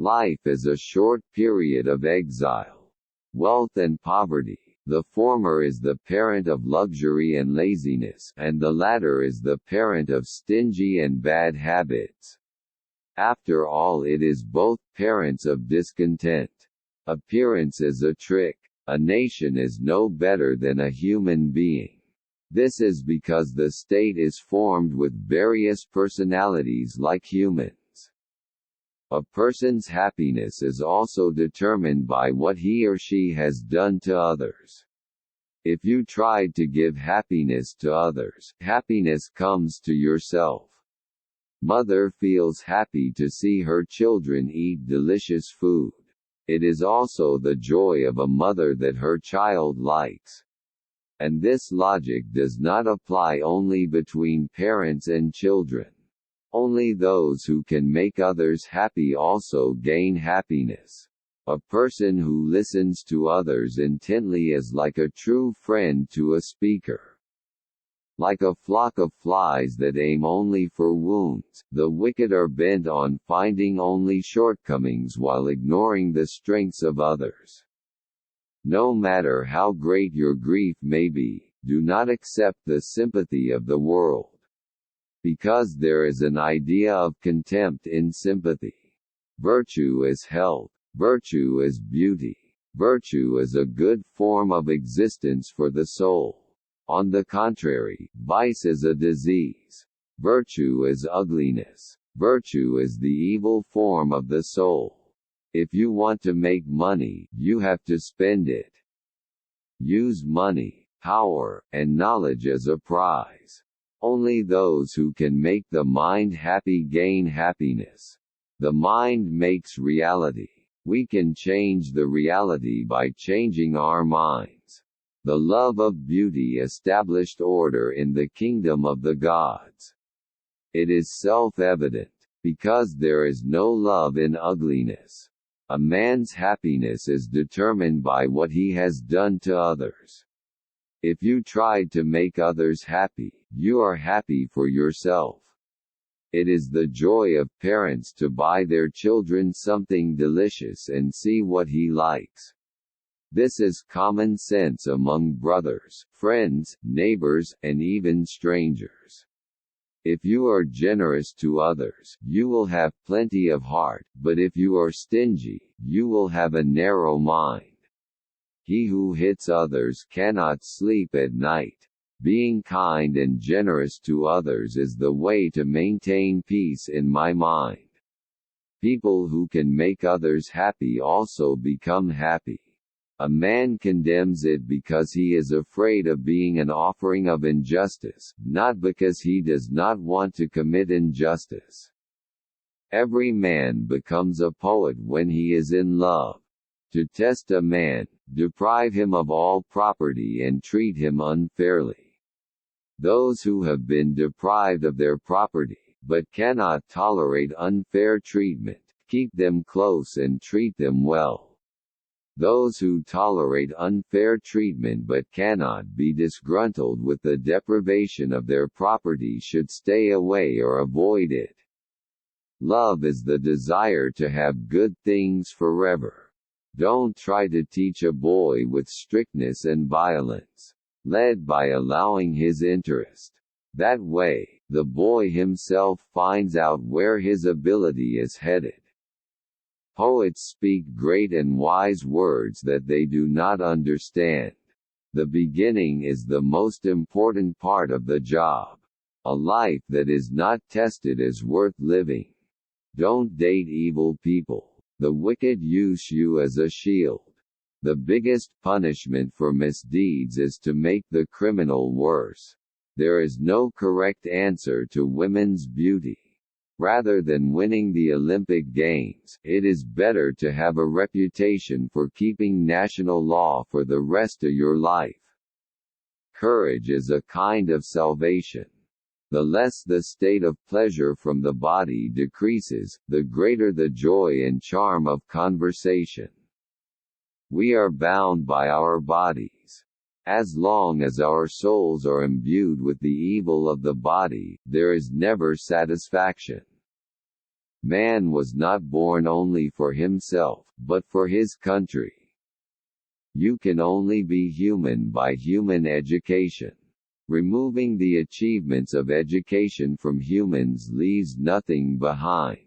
Life is a short period of exile. Wealth and poverty. The former is the parent of luxury and laziness, and the latter is the parent of stingy and bad habits. After all, it is both parents of discontent. Appearance is a trick. A nation is no better than a human being. This is because the state is formed with various personalities like humans. A person's happiness is also determined by what he or she has done to others. If you tried to give happiness to others, happiness comes to yourself. Mother feels happy to see her children eat delicious food. It is also the joy of a mother that her child likes. And this logic does not apply only between parents and children. Only those who can make others happy also gain happiness. A person who listens to others intently is like a true friend to a speaker. Like a flock of flies that aim only for wounds, the wicked are bent on finding only shortcomings while ignoring the strengths of others. No matter how great your grief may be, do not accept the sympathy of the world. Because there is an idea of contempt in sympathy. Virtue is health. Virtue is beauty. Virtue is a good form of existence for the soul. On the contrary, vice is a disease. Virtue is ugliness. Virtue is the evil form of the soul. If you want to make money, you have to spend it. Use money, power, and knowledge as a prize. Only those who can make the mind happy gain happiness. The mind makes reality. We can change the reality by changing our minds. The love of beauty established order in the kingdom of the gods. It is self-evident, because there is no love in ugliness. A man's happiness is determined by what he has done to others. If you tried to make others happy, you are happy for yourself. It is the joy of parents to buy their children something delicious and see what he likes. This is common sense among brothers, friends, neighbors, and even strangers. If you are generous to others, you will have plenty of heart, but if you are stingy, you will have a narrow mind. He who hits others cannot sleep at night. Being kind and generous to others is the way to maintain peace in my mind. People who can make others happy also become happy. A man condemns it because he is afraid of being an offering of injustice, not because he does not want to commit injustice. Every man becomes a poet when he is in love. To test a man, deprive him of all property and treat him unfairly. Those who have been deprived of their property, but cannot tolerate unfair treatment, keep them close and treat them well. Those who tolerate unfair treatment but cannot be disgruntled with the deprivation of their property should stay away or avoid it. Love is the desire to have good things forever. Don't try to teach a boy with strictness and violence. Led by allowing his interest. That way, the boy himself finds out where his ability is headed. Poets speak great and wise words that they do not understand. The beginning is the most important part of the job. A life that is not tested is worth living. Don't date evil people. The wicked use you as a shield. The biggest punishment for misdeeds is to make the criminal worse. There is no correct answer to women's beauty. Rather than winning the Olympic Games, it is better to have a reputation for keeping national law for the rest of your life. Courage is a kind of salvation. The less the state of pleasure from the body decreases, the greater the joy and charm of conversation. We are bound by our bodies. As long as our souls are imbued with the evil of the body, there is never satisfaction. Man was not born only for himself, but for his country. You can only be human by human education. Removing the achievements of education from humans leaves nothing behind.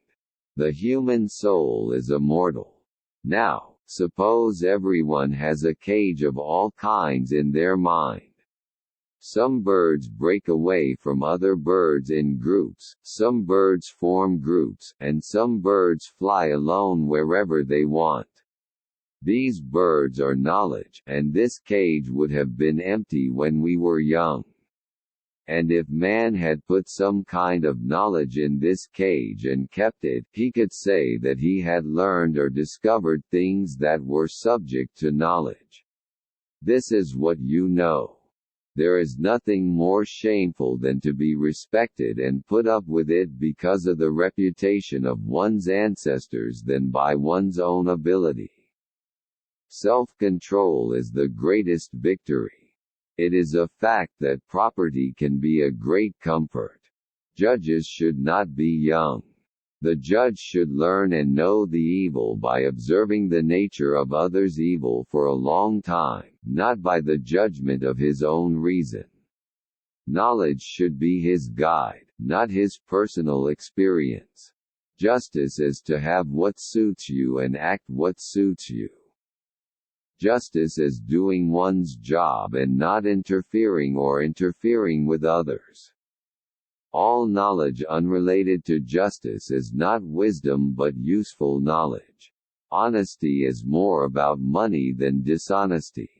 The human soul is immortal. Now, suppose everyone has a cage of all kinds in their mind. Some birds break away from other birds in groups, some birds form groups, and some birds fly alone wherever they want. These birds are knowledge, and this cage would have been empty when we were young. And if man had put some kind of knowledge in this cage and kept it, he could say that he had learned or discovered things that were subject to knowledge. This is what you know. There is nothing more shameful than to be respected and put up with it because of the reputation of one's ancestors than by one's own ability. Self-control is the greatest victory. It is a fact that property can be a great comfort. Judges should not be young. The judge should learn and know the evil by observing the nature of others' evil for a long time, not by the judgment of his own reason. Knowledge should be his guide, not his personal experience. Justice is to have what suits you and act what suits you. Justice is doing one's job and not interfering with others. All knowledge unrelated to justice is not wisdom but useful knowledge. Honesty is more about money than dishonesty.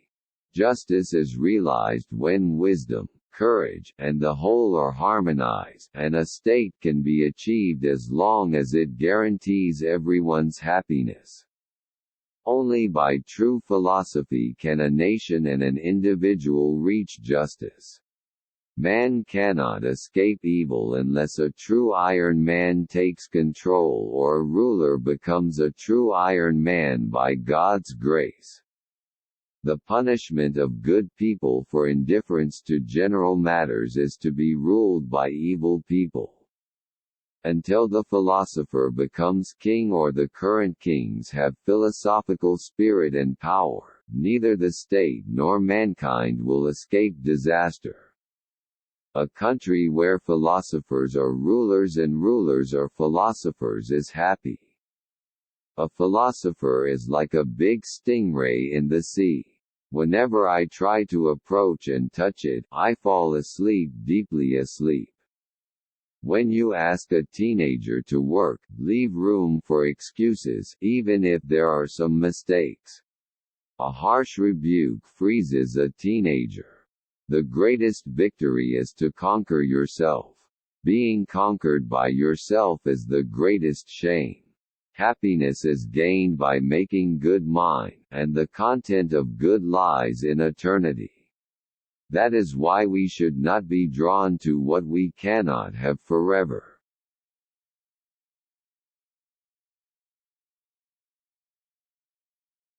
Justice is realized when wisdom, courage, and the whole are harmonized, and a state can be achieved as long as it guarantees everyone's happiness. Only by true philosophy can a nation and an individual reach justice. Man cannot escape evil unless a true Iron Man takes control or a ruler becomes a true Iron Man by God's grace. The punishment of good people for indifference to general matters is to be ruled by evil people. Until the philosopher becomes king or the current kings have philosophical spirit and power, neither the state nor mankind will escape disaster. A country where philosophers are rulers and rulers are philosophers is happy. A philosopher is like a big stingray in the sea. Whenever I try to approach and touch it, I fall asleep, deeply asleep. When you ask a teenager to work, leave room for excuses, even if there are some mistakes. A harsh rebuke freezes a teenager. The greatest victory is to conquer yourself. Being conquered by yourself is the greatest shame. Happiness is gained by making good mind, and the content of good lies in eternity. That is why we should not be drawn to what we cannot have forever.